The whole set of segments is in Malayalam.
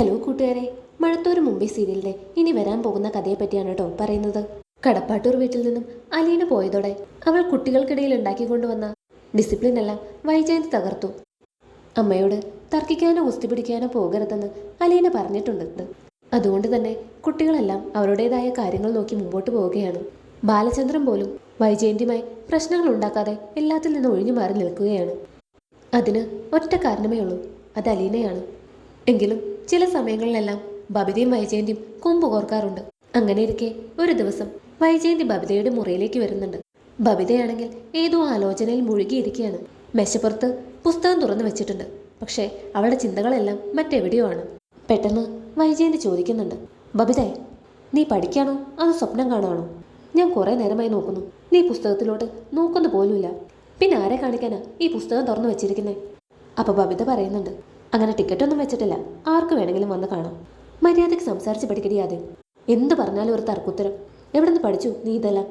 ഹലോ കൂട്ടുകാരെ, മഴത്തോരു മുംബൈ സീരിയലിന്റെ ഇനി വരാൻ പോകുന്ന കഥയെ പറ്റിയാണ് കേട്ടോ പറയുന്നത്. കടപ്പാട്ടൂർ വീട്ടിൽ നിന്നും അലീന പോയതോടെ അവൾ കുട്ടികൾക്കിടയിൽ ഉണ്ടാക്കിക്കൊണ്ടുവന്ന ഡിസിപ്ലിൻ എല്ലാം വൈജയന്തി തകർത്തു. അമ്മയോട് തർക്കിക്കാനോ കുസ്തി പിടിക്കാനോ പോകരുതെന്ന് അലീന പറഞ്ഞിട്ടുണ്ട്. അതുകൊണ്ട് തന്നെ കുട്ടികളെല്ലാം അവരുടേതായ കാര്യങ്ങൾ നോക്കി മുമ്പോട്ട് പോവുകയാണ്. ബാലചന്ദ്രൻ പോലും വൈജയന്തിയുമായി പ്രശ്നങ്ങൾ ഉണ്ടാക്കാതെ എല്ലാത്തിൽ നിന്നും ഒഴിഞ്ഞു മാറി നിൽക്കുകയാണ്. അതിന് ഒറ്റ കാരണമേ ഉള്ളൂ, അത് അലീനയാണ്. എങ്കിലും ചില സമയങ്ങളിലെല്ലാം ബബിതയും വൈജയന്തിയും കൊമ്പ് കോർക്കാറുണ്ട്. അങ്ങനെ ഇരിക്കെ ഒരു ദിവസം വൈജയന്തി ബബിതയുടെ മുറിയിലേക്ക് വരുന്നുണ്ട്. ബബിതയാണെങ്കിൽ ഏതോ ആലോചനയിൽ മുഴുകിയിരിക്കുകയാണ്. മെശപ്പുറത്ത് പുസ്തകം തുറന്നു വെച്ചിട്ടുണ്ട്. പക്ഷേ അവളുടെ ചിന്തകളെല്ലാം മറ്റെവിടെയോ ആണ്. പെട്ടെന്ന് വൈജയന്തി ചോദിക്കുന്നുണ്ട്, ബബിതേ, നീ പഠിക്കാണോ അതോ സ്വപ്നം കാണുകയാണോ? ഞാൻ കുറേ നേരമായി നോക്കുന്നു, നീ പുസ്തകത്തിലോട്ട് നോക്കുന്ന പോലുമില്ല. പിന്നെ ആരെ കാണിക്കാനാ ഈ പുസ്തകം തുറന്നു വെച്ചിരിക്കുന്നേ? അപ്പോൾ ബബിത പറയുന്നുണ്ട്, അങ്ങനെ ടിക്കറ്റൊന്നും വെച്ചിട്ടില്ല, ആർക്ക് വേണമെങ്കിലും വന്ന് കാണാം. മര്യാദയ്ക്ക് സംസാരിച്ച് പഠിക്കടിയാതെ. എന്ത് പറഞ്ഞാലും ഒരു തർക്കുത്തരം. എവിടെ നിന്ന് പഠിച്ചു നീ ഇതെല്ലാം?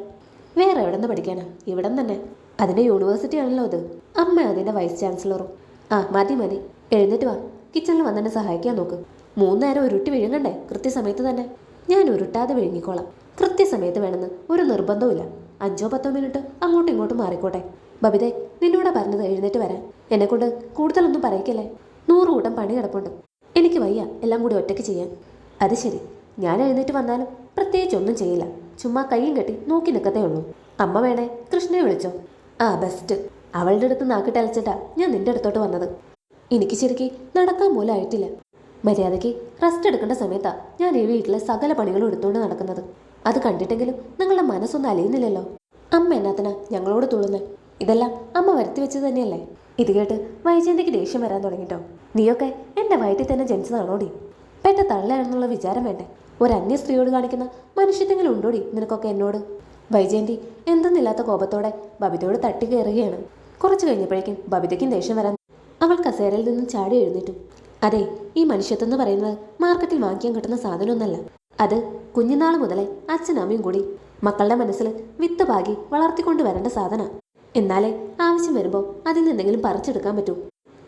വേറെ എവിടെ നിന്ന് പഠിക്കാനാ, ഇവിടം തന്നെ. അതിൻ്റെ യൂണിവേഴ്സിറ്റി ആണല്ലോ അത്. അമ്മ അതിൻ്റെ വൈസ് ചാൻസലറും. മതി മതി, എഴുന്നേറ്റ് വാ, കിച്ചണിൽ വന്നെന്നെ സഹായിക്കാൻ നോക്ക്. 3 നേരം ഉരുട്ടി വിഴുങ്ങണ്ടേ കൃത്യസമയത്ത് തന്നെ? ഞാൻ ഉരുട്ടാതെ വിഴുങ്ങിക്കോളാം. കൃത്യസമയത്ത് വേണമെന്ന് ഒരു നിർബന്ധവുമില്ല. 5-10 മിനിറ്റ് അങ്ങോട്ടും ഇങ്ങോട്ടും മാറിക്കോട്ടെ. ബബിതേ, നിന്നോടാ പറഞ്ഞത് എഴുന്നേറ്റ് വരാൻ. എന്നെക്കൊണ്ട് കൂടുതലൊന്നും പറയിക്കല്ലേ. 100 കൂട്ടം പണി കിടപ്പുണ്ട്. എനിക്ക് വയ്യ എല്ലാം കൂടി ഒറ്റയ്ക്ക് ചെയ്യാൻ. അത് ശരി, ഞാൻ എഴുന്നേറ്റ് വന്നാലും പ്രത്യേകിച്ച് ഒന്നും ചെയ്യില്ല. ചുമ്മാ കൈയും കെട്ടി നോക്കി നിൽക്കത്തേ ഉള്ളൂ. അമ്മ വേണേ കൃഷ്ണയെ വിളിച്ചോ. ബെസ്റ്റ്. അവളുടെ അടുത്ത് നാക്കിട്ടലച്ചിട്ടാ ഞാൻ നിന്റെ അടുത്തോട്ട് വന്നത്. എനിക്ക് ശരിക്കും നടക്കാൻ പോലും ആയിട്ടില്ല. മര്യാദയ്ക്ക് റെസ്റ്റ് എടുക്കേണ്ട സമയത്താ ഞാൻ ഈ വീട്ടിലെ സകല പണികളും എടുത്തുകൊണ്ട് നടക്കുന്നത്. അത് കണ്ടിട്ടെങ്കിലും നിങ്ങളുടെ മനസ്സൊന്നും അലിയുന്നില്ലല്ലോ. അമ്മ എന്നാത്തിനാ ഞങ്ങളോട് തുള്ളുന്നേ? ഇതെല്ലാം അമ്മ വരുത്തി വെച്ചത് തന്നെയല്ലേ? ഇത് കേട്ട് വൈജയന്തിക്ക് ദേഷ്യം വരാൻ തുടങ്ങിട്ടോ. നീയൊക്കെ എൻ്റെ വയറ്റിൽ തന്നെ ജനിച്ചതാണോടി? പെട്ട തള്ളയാണെന്നുള്ള വിചാരം വേണ്ടേ? ഒരു അന്യ സ്ത്രീയോട് കാണിക്കുന്ന മനുഷ്യത്തെങ്കിലും ഉണ്ടോടി നിനക്കൊക്കെ എന്നോട്? വൈജയന്തി എന്തെന്നില്ലാത്ത കോപത്തോടെ ബബിതയോട് തട്ടി കയറുകയാണ്. കുറച്ച് കഴിഞ്ഞപ്പോഴേക്കും ബബിതയ്ക്കും ദേഷ്യം വരാൻ. അവൾ കസേരയിൽ നിന്നും ചാടി എഴുന്നേറ്റു. അതെ, ഈ മനുഷ്യത്വം എന്ന് പറയുന്നത് മാർക്കറ്റിൽ വാങ്ങിക്കാൻ കിട്ടുന്ന സാധനമൊന്നല്ല. അത് കുഞ്ഞുനാൾ മുതലേ അച്ഛനും അമ്മയും കൂടി മക്കളുടെ മനസ്സിൽ വിത്ത് പാകി വളർത്തിക്കൊണ്ട് വരേണ്ട സാധന. എന്നാലേ ആവശ്യം വരുമ്പോൾ അതിൽ നിന്നെങ്കിലും പറിച്ചെടുക്കാൻ പറ്റൂ.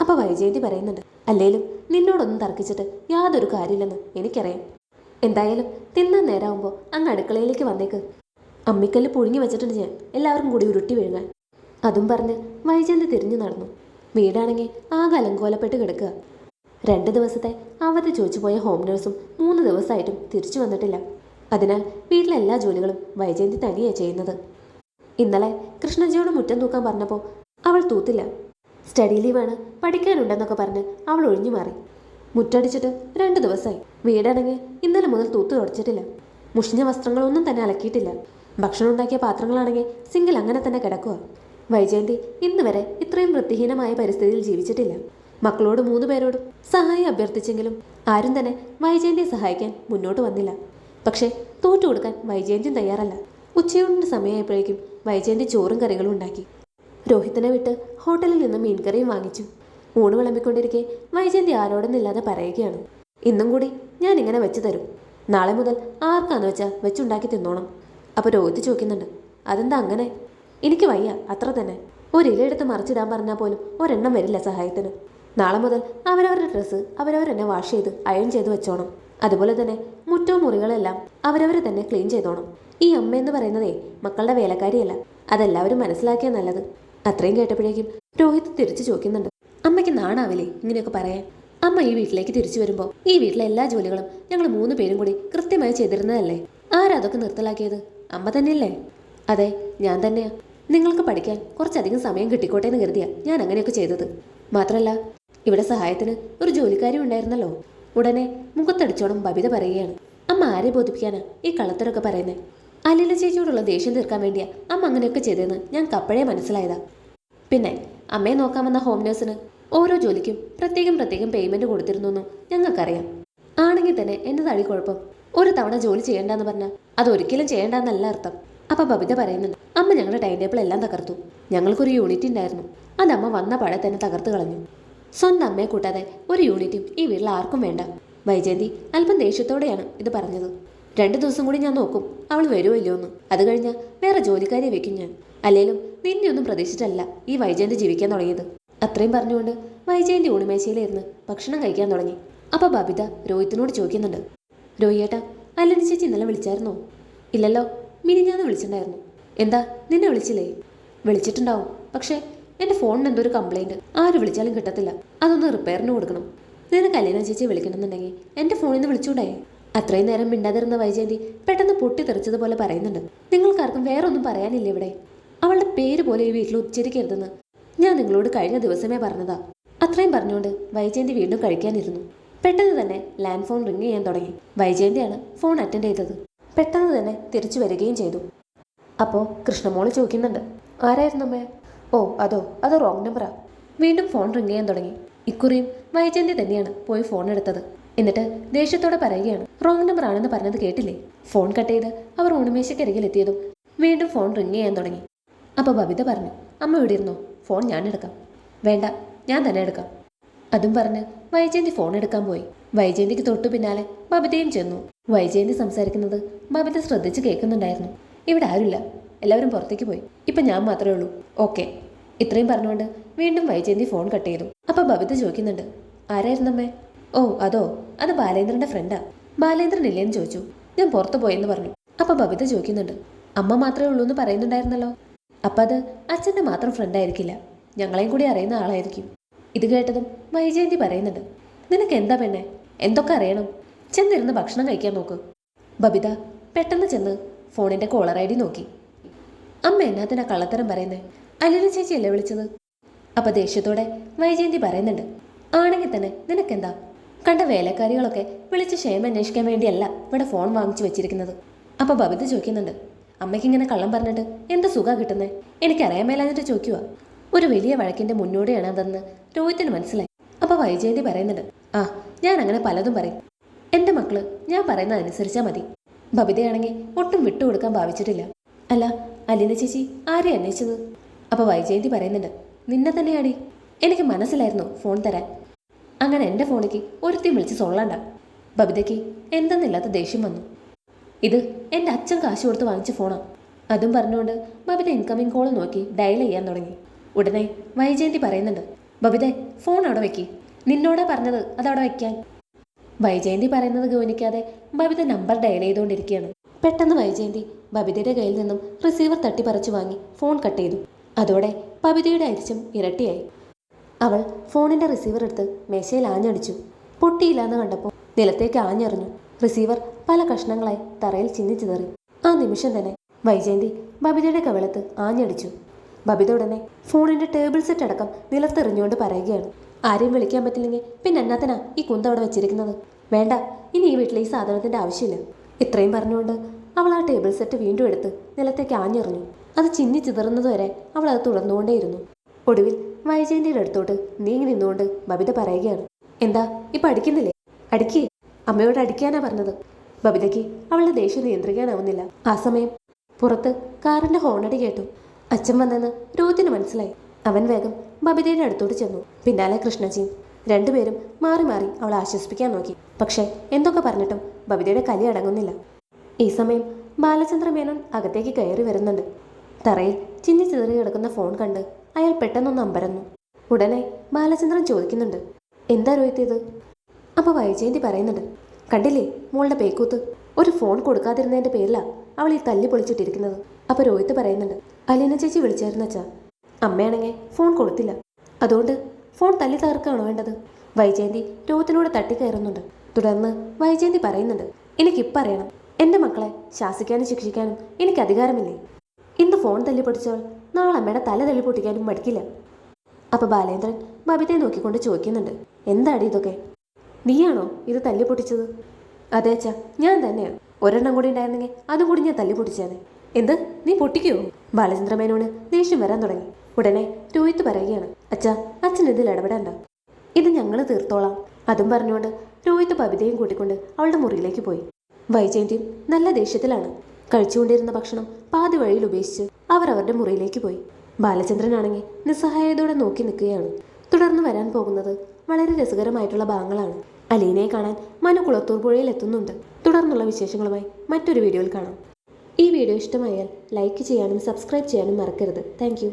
അപ്പോൾ വൈജയന്തി പറയുന്നുണ്ട്, അല്ലേലും നിന്നോടൊന്നും തർക്കിച്ചിട്ട് യാതൊരു കാര്യമില്ലെന്ന് എനിക്കറിയാം. എന്തായാലും തിന്നാൻ നേരാവുമ്പോൾ അങ്ങ് അടുക്കളയിലേക്ക് വന്നേക്ക്. അമ്മിക്കല്ല് പുഴുങ്ങി വെച്ചിട്ടുണ്ട് ഞാൻ, എല്ലാവർക്കും കൂടി ഉരുട്ടി വീഴുങ്ങാൻ. അതും പറഞ്ഞ് വൈജയന്തി തിരിഞ്ഞു നടന്നു. വീടാണെങ്കിൽ ആകെ അലങ്കോലപ്പെട്ട് കിടക്കുക. 2 ദിവസത്തെ അവധി ചോദിച്ചു പോയ ഹോം നേഴ്സും 3 ദിവസമായിട്ടും തിരിച്ചു വന്നിട്ടില്ല. അതിനാൽ വീട്ടിലെ എല്ലാ ജോലികളും വൈജയന്തി തനിയാണ് ചെയ്യുന്നത്. ഇന്നലെ കൃഷ്ണജിയോട് മുറ്റം തൂക്കാൻ പറഞ്ഞപ്പോൾ അവൾ തൂത്തില്ല. സ്റ്റഡി ലീവാണ്, പഠിക്കാനുണ്ടെന്നൊക്കെ പറഞ്ഞ് അവൾ ഒഴിഞ്ഞു മാറി. മുറ്റടിച്ചിട്ട് 2 ദിവസമായി. വീടാണെങ്കിൽ ഇന്നലെ മുതൽ തൂത്ത് തുടച്ചിട്ടില്ല. മുഷിഞ്ഞ വസ്ത്രങ്ങളൊന്നും തന്നെ അലക്കിയിട്ടില്ല. ഭക്ഷണം ഉണ്ടാക്കിയ പാത്രങ്ങളാണെങ്കിൽ സിങ്കിൽ അങ്ങനെ തന്നെ കിടക്കുക. വൈജയന്തി ഇന്ന് വരെ ഇത്രയും വൃത്തിഹീനമായ പരിസ്ഥിതിയിൽ ജീവിച്ചിട്ടില്ല. മക്കളോട് 3 പേരോടും സഹായം അഭ്യർത്ഥിച്ചെങ്കിലും ആരും തന്നെ വൈജയന്തിയെ സഹായിക്കാൻ മുന്നോട്ട് വന്നില്ല. പക്ഷേ തോറ്റു കൊടുക്കാൻ വൈജയന്തിയും തയ്യാറല്ല. ഉച്ചയൂണിൻ്റെ സമയമായപ്പോഴേക്കും വൈജയന്തി ചോറും കറികളും ഉണ്ടാക്കി. രോഹിത്തിനെ വിട്ട് ഹോട്ടലിൽ നിന്ന് മീൻകറിയും വാങ്ങിച്ചു. ഊണ് വിളമ്പിക്കൊണ്ടിരിക്കെ വൈജയന്തി ആരോടൊന്നില്ലാതെ പറയുകയാണ്, ഇന്നും കൂടി ഞാൻ ഇങ്ങനെ വെച്ച് തരും. നാളെ മുതൽ ആർക്കാന്ന് വെച്ചാൽ വെച്ചുണ്ടാക്കി തിന്നോണം. അപ്പോൾ രോഹിത്ത് ചോദിക്കുന്നുണ്ട്, അതെന്താ അങ്ങനെ? എനിക്ക് വയ്യ, അത്ര തന്നെ. ഒരിലയെടുത്ത് മറിച്ചിടാൻ പറഞ്ഞാൽ പോലും ഒരെണ്ണം വരില്ല സഹായത്തിന്. നാളെ മുതൽ അവരവരുടെ ഡ്രസ്സ് അവരവരെന്നെ വാഷ് ചെയ്ത് അയൺ ചെയ്ത് വെച്ചോണം. അതുപോലെ തന്നെ മുറ്റവും മുറികളെല്ലാം അവരവർ തന്നെ ക്ലീൻ ചെയ്തോണം. ഈ അമ്മയെന്ന് പറയുന്നതേ മക്കളുടെ വേലക്കാരിയല്ല, അതെല്ലാവരും മനസ്സിലാക്കിയാൽ നല്ലത്. അത്രയും കേട്ടപ്പോഴേക്കും രോഹിത് തിരിച്ചു ചോദിക്കുന്നുണ്ട്, അമ്മയ്ക്ക് നാണാവില്ലേ ഇങ്ങനെയൊക്കെ പറയാൻ? അമ്മ ഈ വീട്ടിലേക്ക് തിരിച്ചു വരുമ്പോൾ ഈ വീട്ടിലെ എല്ലാ ജോലികളും ഞങ്ങൾ 3 പേരും കൂടി കൃത്യമായി ചെയ്തിരുന്നതല്ലേ? ആരാ അതൊക്കെ നിർത്തലാക്കിയത്? അമ്മ തന്നെയല്ലേ? അതെ, ഞാൻ തന്നെയാ. നിങ്ങൾക്ക് പഠിക്കാൻ കുറച്ചധികം സമയം കിട്ടിക്കോട്ടെ എന്ന് കരുതിയാ ഞാൻ അങ്ങനെയൊക്കെ ചെയ്തത്. മാത്രമല്ല ഇവിടെ സഹായത്തിന് ഒരു ജോലിക്കാരി ഉണ്ടായിരുന്നല്ലോ. ഉടനെ മുഖത്തടിച്ചോണം ബബിത പറയുകയാണ്, അമ്മ ആരെ ബോധിപ്പിക്കാനാ ഈ കള്ളത്തരൊക്കെ പറയുന്നേ? അലീല ചേച്ചിയോടുള്ള ദേഷ്യം തീർക്കാൻ വേണ്ടിയാ അമ്മ അങ്ങനെയൊക്കെ ചെയ്തതെന്ന് ഞാൻ കപ്പഴേ മനസ്സിലായതാ. പിന്നെ അമ്മയെ നോക്കാമെന്ന ഹോം നേഴ്സിന് ഓരോ ജോലിക്കും പ്രത്യേകം പേയ്മെന്റ് കൊടുത്തിരുന്നു ഞങ്ങൾക്കറിയാം. ആണെങ്കിൽ തന്നെ എന്നെ തടി കുഴപ്പം. ഒരു തവണ ജോലി ചെയ്യേണ്ടെന്ന് പറഞ്ഞാൽ അതൊരിക്കലും ചെയ്യേണ്ടെന്നല്ല അർത്ഥം. അപ്പം ബബിത പറയുന്നുണ്ട്, അമ്മ ഞങ്ങളുടെ ടൈം ടേബിൾ എല്ലാം തകർത്തു. ഞങ്ങൾക്കൊരു യൂണിറ്റ് ഉണ്ടായിരുന്നു, അതമ്മ വന്ന പാടെ തന്നെ തകർത്ത് കളഞ്ഞു. സ്വന്തം അമ്മയെ കൂട്ടാതെ ഒരു യൂണിറ്റും ഈ വീട്ടിൽ ആർക്കും വേണ്ട. വൈജയന്തി അല്പം ദേഷ്യത്തോടെയാണ് ഇത് പറഞ്ഞത്. 2 ദിവസം കൂടി ഞാൻ നോക്കും അവൾ വരുമോ ഇല്ലയോ എന്ന്. അത് കഴിഞ്ഞാൽ വേറെ ജോലിക്കാരിയെ വെക്കും ഞാൻ. അല്ലേലും നിന്നെയൊന്നും പ്രതീക്ഷിച്ചിട്ടല്ല ഈ വൈജയന്തി ജീവിക്കാൻ തുടങ്ങിയത്. അത്രയും പറഞ്ഞുകൊണ്ട് വൈജയന്തി ഊണുമേശയിലിരുന്ന് ഭക്ഷണം കഴിക്കാൻ തുടങ്ങി. അപ്പോൾ ബബിത രോഹിത്തിനോട് ചോദിക്കുന്നുണ്ട്. രോഹിയേട്ടാ, അല്ലനി ചേച്ചി ഇന്നലെ വിളിച്ചായിരുന്നോ? ഇല്ലല്ലോ, മിനിഞ്ഞാന്ന് വിളിച്ചിട്ടുണ്ടായിരുന്നു. എന്താ, നിന്നെ വിളിച്ചില്ലേ? വിളിച്ചിട്ടുണ്ടാവും, പക്ഷേ എൻ്റെ ഫോണിന് എന്തോ ഒരു കംപ്ലൈൻറ്റ്. ആര് വിളിച്ചാലും കിട്ടത്തില്ല. അതൊന്ന് റിപ്പയറിന് കൊടുക്കണം. നിനക്ക് അലീന ചേച്ചി വിളിക്കണമെന്നുണ്ടെങ്കിൽ എൻ്റെ ഫോണിൽ നിന്ന് വിളിച്ചൂടെ? അത്രയും നേരം മിണ്ടാതിരുന്ന വൈജയന്തി പെട്ടെന്ന് പൊട്ടിത്തെറിച്ചതുപോലെ പറയുന്നുണ്ട്. നിങ്ങൾക്കാർക്കും വേറെ ഒന്നും പറയാനില്ല ഇവിടെ. അവളുടെ പേര് പോലെ ഈ വീട്ടിൽ ഉച്ചരിക്കരുതെന്ന് ഞാൻ നിങ്ങളോട് കഴിഞ്ഞ ദിവസമേ പറഞ്ഞതാ. അത്രയും പറഞ്ഞുകൊണ്ട് വൈജയന്തി വീണ്ടും കഴിക്കാനിരുന്നു. പെട്ടെന്ന് തന്നെ ലാൻഡ് ഫോൺ റിങ് ചെയ്യാൻ തുടങ്ങി. വൈജയന്തിയാണ് ഫോൺ അറ്റൻഡ് ചെയ്തത്. പെട്ടെന്ന് തന്നെ തിരിച്ചു വരികയും ചെയ്തു. അപ്പോൾ കൃഷ്ണമോള് ചോദിക്കുന്നുണ്ട്, ആരായിരുന്നു അമ്മേ? ഓ അത് റോങ് നമ്പറാ. വീണ്ടും ഫോൺ റിങ് ചെയ്യാൻ തുടങ്ങി. ഇക്കുറിയും വൈജയന്തി തന്നെയാണ് പോയി ഫോൺ എടുത്തത്. എന്നിട്ട് ദേഷ്യത്തോടെ പറയുകയാണ്, റോങ് നമ്പർ ആണെന്ന് പറഞ്ഞത് കേട്ടില്ലേ? ഫോൺ കട്ട് ചെയ്ത് അവർ ഊണുമേശക്കരികിലെത്തിയതും വീണ്ടും ഫോൺ റിങ് ചെയ്യാൻ തുടങ്ങി. അപ്പോൾ ബബിത പറഞ്ഞു, അമ്മ ഇവിടെ ഇരുന്നോ, ഫോൺ ഞാൻ എടുക്കാം. വേണ്ട, ഞാൻ തന്നെ എടുക്കാം. അതും പറഞ്ഞ് വൈജയന്തി ഫോൺ എടുക്കാൻ പോയി. വൈജയന്തിക്ക് തൊട്ടു പിന്നാലെ ബബിതയും ചെന്നു. വൈജയന്തി സംസാരിക്കുന്നത് ബബിത ശ്രദ്ധിച്ച് കേൾക്കുന്നുണ്ടായിരുന്നു. ഇവിടെ ആരുമില്ല, എല്ലാവരും പുറത്തേക്ക് പോയി. ഇപ്പം ഞാൻ മാത്രമേ ഉള്ളൂ. ഓക്കെ. ഇത്രയും പറഞ്ഞുകൊണ്ട് വീണ്ടും വൈജയന്തി ഫോൺ കട്ട് ചെയ്തു. അപ്പോൾ ബബിത ചോദിക്കുന്നുണ്ട്, ആരായിരുന്നമ്മേ? ഓ അത് ബാലേന്ദ്രൻ്റെ ഫ്രണ്ടാ. ബാലേന്ദ്രൻ ഇല്ലേന്ന് ചോദിച്ചു. ഞാൻ പുറത്ത് പോയെന്ന് പറഞ്ഞു. അപ്പോൾ ബബിത ചോദിക്കുന്നുണ്ട്, അമ്മ മാത്രമേ ഉള്ളൂ എന്ന് പറയുന്നുണ്ടായിരുന്നല്ലോ. അപ്പം അത് അച്ഛൻ്റെ മാത്രം ഫ്രണ്ടായിരിക്കില്ല, ഞങ്ങളെയും കൂടി അറിയുന്ന ആളായിരിക്കും. ഇത് കേട്ടതും വൈജയന്തി പറയുന്നുണ്ട്, നിനക്ക് എന്താ പെണ്ണെ, എന്തൊക്കെ അറിയണം? ചെന്നിരുന്ന് ഭക്ഷണം കഴിക്കാൻ നോക്ക്. ബബിത പെട്ടെന്ന് ചെന്ന് ഫോണിൻ്റെ കോളർ ഐ ഡി നോക്കി. അമ്മ എന്നാത്തിനാ കള്ളത്തരം പറയുന്നേ? അലീന ചേച്ചിയല്ലേ വിളിച്ചത്? അപ്പം ദേഷ്യത്തോടെ വൈജയന്തി പറയുന്നുണ്ട്, ആണെങ്കിൽ തന്നെ നിനക്കെന്താ? കണ്ട വേലക്കാരികളൊക്കെ വിളിച്ച് ക്ഷേമം അന്വേഷിക്കാൻ വേണ്ടിയല്ല ഇവിടെ ഫോൺ വാങ്ങിച്ചു വെച്ചിരിക്കുന്നത്. അപ്പോൾ ബബിത ചോദിക്കുന്നുണ്ട്, അമ്മയ്ക്ക് ഇങ്ങനെ കള്ളം പറഞ്ഞിട്ട് എന്ത് സുഖമാണ് കിട്ടുന്നേ? എനിക്കറിയാൻ മേലാഞ്ഞിട്ട് ചോദിക്കുക. ഒരു വലിയ വഴക്കിൻ്റെ മുന്നോടിയാണ് അതെന്ന് രോഹിത്തിന് മനസ്സിലായി. അപ്പോൾ വൈജയന്തി പറയുന്നുണ്ട്, ഞാൻ അങ്ങനെ പലതും പറയും. എൻ്റെ മക്കള് ഞാൻ പറയുന്നത് അനുസരിച്ചാൽ മതി. ബബിതയാണെങ്കിൽ ഒട്ടും വിട്ടുകൊടുക്കാൻ ഭാവിച്ചിട്ടില്ല. അല്ല, അലീന ചേച്ചി ആരെയും അന്വേഷിച്ചത്? അപ്പോൾ വൈജയന്തി പറയുന്നുണ്ട്, നിന്നെ തന്നെയാടി. എനിക്ക് മനസ്സിലായിരുന്നു ഫോൺ തരാൻ. അങ്ങനെ എൻ്റെ ഫോണിലേക്ക് ഒരുത്തിയും വിളിച്ച് സൊള്ളണ്ട. ബബിതയ്ക്ക് എന്തെന്നില്ലാത്ത ദേഷ്യം വന്നു. ഇത് എൻ്റെ അച്ഛൻ കാശ് കൊടുത്ത് വാങ്ങിച്ച ഫോണാണ്. അതും പറഞ്ഞുകൊണ്ട് ബബിത ഇൻകമിങ് കോൾ നോക്കി ഡയൽ ചെയ്യാൻ തുടങ്ങി. ഉടനെ വൈജയന്തി പറയുന്നുണ്ട്, ബബിത ഫോൺ അവിടെ വെക്കി. നിന്നോടാ പറഞ്ഞത് അതവിടെ വയ്ക്കാൻ. വൈജയന്തി പറയുന്നത് ഗൗനിക്കാതെ ബബിത നമ്പർ ഡയൽ ചെയ്തുകൊണ്ടിരിക്കുകയാണ്. പെട്ടെന്ന് വൈജയന്തി ബബിതയുടെ കയ്യിൽ നിന്നും റിസീവർ തട്ടിപ്പറിച്ചു വാങ്ങി ഫോൺ കട്ട് ചെയ്തു. അതോടെ ബബിതയുടെ അരിച്ചം ഇരട്ടിയായി. അവൾ ഫോണിൻ്റെ റിസീവർ എടുത്ത് മേശയിൽ ആഞ്ഞടിച്ചു. പൊട്ടിയില്ലാന്ന് കണ്ടപ്പോൾ നിലത്തേക്ക് ആഞ്ഞെറിഞ്ഞു. റിസീവർ പല കഷ്ണങ്ങളായി തറയിൽ ചിന്നിച്ചിതറി. ആ നിമിഷം തന്നെ വൈജയന്തി ബബിതയുടെ കവിളത്ത് ആഞ്ഞടിച്ചു. ബബിത ഉടനെ ഫോണിൻ്റെ ടേബിൾ സെറ്റ് അടക്കം നിലത്തെറിഞ്ഞുകൊണ്ട് പറയുകയാണ്, ആരെയും വിളിക്കാൻ പറ്റില്ലെങ്കിൽ പിന്നെ എന്നാത്തിനാ ഈ കുന്ത അവിടെ വെച്ചിരിക്കുന്നത്? വേണ്ട, ഇനി ഈ വീട്ടിൽ ഈ സാധനത്തിൻ്റെ ആവശ്യമില്ല. ഇത്രയും പറഞ്ഞുകൊണ്ട് അവൾ ആ ടേബിൾ സെറ്റ് വീണ്ടും എടുത്ത് നിലത്തേക്ക് ആഞ്ഞെറിഞ്ഞു. അത് ചിന്നി ചിതറുന്നതുവരെ അവൾ അത് തുടർന്നുകൊണ്ടേയിരുന്നു. ഒടുവിൽ വൈജയന്തിയുടെ അടുത്തോട്ട് നീങ്ങി നിന്നുകൊണ്ട് ബബിത പറയുകയാണ്, എന്താ ഇപ്പം അടിക്കുന്നില്ലേ? അടിക്കേ. അമ്മയോട് അടിക്കാനാ പറഞ്ഞത്. ബബിതയ്ക്ക് അവളുടെ ദേഷ്യം നിയന്ത്രിക്കാനാവുന്നില്ല. ആ സമയം പുറത്ത് കാറിൻ്റെ ഹോണടി കേട്ടു. അച്ഛൻ വന്നെന്ന് രോഹിത്തിന് മനസ്സിലായി. അവൻ വേഗം ബബിതയുടെ അടുത്തോട്ട് ചെന്നു. പിന്നാലെ കൃഷ്ണജിയും. രണ്ടുപേരും മാറി മാറി അവളെ ആശ്വസിപ്പിക്കാൻ നോക്കി. പക്ഷേ എന്തൊക്കെ പറഞ്ഞിട്ടും ബബിതയുടെ കലി അടങ്ങുന്നില്ല. ഈ സമയം ബാലചന്ദ്ര മേനോൻ അകത്തേക്ക് കയറി വരുന്നുണ്ട്. തറയിൽ ചിന്നി ചിതറി കിടക്കുന്ന ഫോൺ കണ്ട് അയാൾ പെട്ടെന്നൊന്ന് അമ്പരന്നു. ഉടനെ ബാലചന്ദ്രൻ ചോദിക്കുന്നുണ്ട്, എന്താ രോഹിത് ഇത്? അപ്പോൾ വൈജയന്തി പറയുന്നുണ്ട്, കണ്ടില്ലേ മോളുടെ പേക്കൂത്ത്? ഒരു ഫോൺ കൊടുക്കാതിരുന്നതിൻ്റെ പേരിലാണ് അവൾ ഈ തല്ലി പൊളിച്ചിട്ടിരിക്കുന്നത്. അപ്പോൾ രോഹിത് പറയുന്നുണ്ട്, അലീന ചേച്ചി വിളിച്ചായിരുന്നു അച്ഛാ. അമ്മയാണെങ്കിൽ ഫോൺ കൊടുത്തില്ല, അതുകൊണ്ട് ഫോൺ തല്ലി തകർക്കാണോ വേണ്ടത്? വൈജയന്തി രോഹിത്തിനോട് തട്ടിക്കയറുന്നുണ്ട്. തുടർന്ന് വൈജയന്തി പറയുന്നുണ്ട്, എനിക്കിപ്പം അറിയണം, എൻ്റെ മക്കളെ ശാസിക്കാനും ശിക്ഷിക്കാനും എനിക്ക് അധികാരമില്ലേ? ഇന്ന് ഫോൺ തല്ലി പൊട്ടിച്ചവൾ നാളെ അമ്മയുടെ തല തല്ലി പൊട്ടിക്കാനും മടിക്കില്ല. അപ്പോൾ ബാലേന്ദ്രൻ ബബിതയെ നോക്കിക്കൊണ്ട് ചോദിക്കുന്നുണ്ട്, എന്താടി ഇതൊക്കെ? നീയാണോ ഇത് തല്ലി പൊട്ടിച്ചത്? അതെ അച്ഛാ, ഞാൻ തന്നെയാണ്. ഒരെണ്ണം കൂടി ഉണ്ടായിരുന്നെങ്കിൽ അതും കൂടി ഞാൻ തല്ലി പൊട്ടിച്ചേനെ. എന്ത്, നീ പൊട്ടിക്കുവോ? ബാലചന്ദ്ര മേനോന് ദേഷ്യം വരാൻ തുടങ്ങി. ഉടനെ രോഹിത് പറയുകയാണ്, അച്ഛാ അച്ഛൻ ഇതിൽ ഇടപെടണ്ട, ഇത് ഞങ്ങൾ തീർത്തോളാം. അതും പറഞ്ഞുകൊണ്ട് രോഹിത് ബബിതയും കൂട്ടിക്കൊണ്ട് അവളുടെ മുറിയിലേക്ക് പോയി. വൈജയന്തിയും നല്ല ദേഷ്യത്തിലാണ്. കഴിച്ചുകൊണ്ടിരുന്ന ഭക്ഷണം പാതി വഴിയിൽ ഉപേക്ഷിച്ച് അവർ അവരുടെ മുറിയിലേക്ക് പോയി. ബാലചന്ദ്രനാണെങ്കിൽ നിസ്സഹായതയോടെ നോക്കി നിൽക്കുകയാണ്. തുടർന്ന് വരാൻ പോകുന്നത് വളരെ രസകരമായിട്ടുള്ള ഭാഗങ്ങളാണ്. അലീനയെ കാണാൻ മനു കുളത്തൂർ പുഴയിൽ എത്തുന്നുണ്ട്. തുടർന്നുള്ള വിശേഷങ്ങളുമായി മറ്റൊരു വീഡിയോയിൽ കാണാം. ഈ വീഡിയോ ഇഷ്ടമായാൽ ലൈക്ക് ചെയ്യാനും സബ്സ്ക്രൈബ് ചെയ്യാനും മറക്കരുത്. താങ്ക്